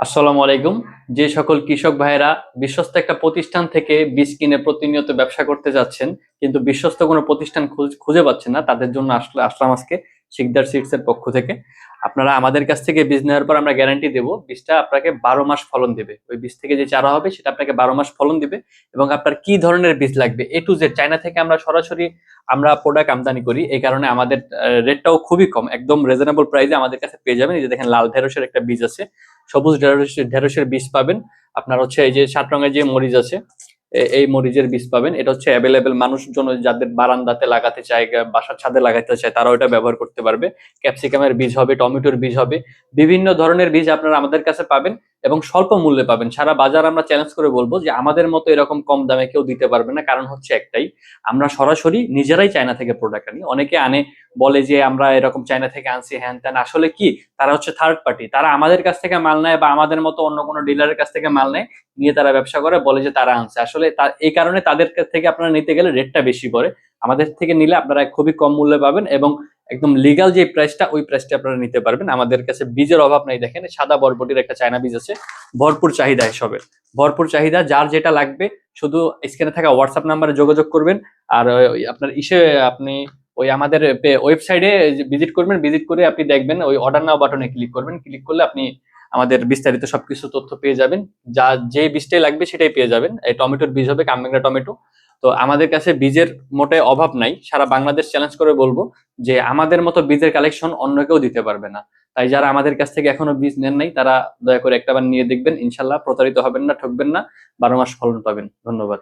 আসসালামু আলাইকুম। যে সকল কৃষক ভাইয়েরা বিশ্বস্ত একটা প্রতিষ্ঠান থেকে বীজ কিনে প্রতিনিয়ত ব্যবসা করতে যাচ্ছেন, কিন্তু বিশ্বস্ত কোনো প্রতিষ্ঠান খুঁজে পাচ্ছেন না, তাদের জন্য আসলে আসলাম আজকে শিকদার সিডস এর পক্ষ থেকে। আপনারা আমাদের কাছ থেকে বীজ নেওয়ার পর আমরা গ্যারান্টি দেবো বীজটা আপনাকে 12 মাস ফলন দেবে। ওই বীজ থেকে যে চারা হবে সেটা আপনাকে 12 মাস ফলন দিবে। এবং আপনার কি ধরনের বীজ লাগবে এ টু জেড, চায়না থেকে আমরা সরাসরি প্রোডাক্ট আমদানি করি, এই কারণে আমাদের রেটটাও খুবই কম, একদম রিজনেবল প্রাইসে আমাদের কাছে পেয়ে যাবেন। এই যে দেখেন, লাল ঢেঁড়সের একটা বীজ আছে, সবুজ ঢেঁড়সের বীজ পাবেন। আপনার হচ্ছে এই যে 7 রঙের যে মরিচ আছে, এই মরিচের বীজ পাবেন। এটা হচ্ছে অ্যাভেলেবেল মানুষজন যাদের বারান্দাতে লাগাতে চায়, বাসার ছাদে লাগাতে চায়, তারা ওটা ব্যবহার করতে পারবে। ক্যাপসিকামের বীজ হবে, টমেটোর বীজ হবে, বিভিন্ন ধরনের বীজ আপনারা আমাদের কাছে পাবেন এবং স্বল্প মূল্যে পাবেন। সারা বাজার আমরা চ্যালেঞ্জ করে বলবো যে আমাদের মতো এরকম কম দামে কেউ দিতে পারবে না। কারণ হচ্ছে একটাই, আমরা সরাসরি নিজেরাই চায়না থেকে প্রোডাক্ট আনি। অনেকে আনে, বলে যে আমরা এরকম চায়না থেকে আনছি হ্যান ত্যান, আসলে কি, তারা হচ্ছে থার্ড পার্টি। তারা আমাদের কাছ থেকে মাল নেয় বা আমাদের মতো অন্য কোনো ডিলারের কাছ থেকে মাল নেয়, নিয়ে তারা ব্যবসা করে, বলে যে তারা আনছে। আসলে এই কারণে তাদের কাছ থেকে আপনারা নিতে গেলে রেটটা বেশি পড়ে। আমাদের থেকে নিলে আপনারা খুবই কম মূল্যে পাবেন এবং একদম লিগাল যে প্রাইসটা, ওই প্রাইসটা আপনারা নিতে পারবেন। আমাদের কাছে বীজের অভাব নাই। দেখেন, সাদা বরবটির একটা চায়না বীজ আছে, ভরপুর চাহিদা এসবের, ভরপুর চাহিদা। যার যেটা লাগবে শুধু স্ক্রিনে থাকা হোয়াটসঅ্যাপ নাম্বারে যোগাযোগ করবেন। আর আপনার আপনি ওই আমাদের ওয়েবসাইটে ভিজিট করবেন, ভিজিট করে আপনি দেখবেন, ওই অর্ডার নাও বাটনে ক্লিক করবেন। ক্লিক করলে আপনি আমাদের বিস্তারিত সবকিছু তথ্য পেয়ে যাবেন। যে বীজটাই লাগবে সেটাই পেয়ে যাবেন। এই টমেটোর বীজ হবে কামরাঙ্গা টমেটো। তো আমাদের কাছে বীজের মোটে অভাব নাই। সারা বাংলাদেশ চ্যালেঞ্জ করে বলবো যে আমাদের মতো বীজের কালেকশন অন্য কেউ দিতে পারবে না। তাই যারা আমাদের কাছ থেকে এখনো বীজ নেন নাই, তারা দয়া করে একটাবার নিয়ে দেখবেন, ইনশাল্লাহ প্রতারিত হবেন না, ঠকবেন না, 12 মাস ফলন পাবেন। ধন্যবাদ।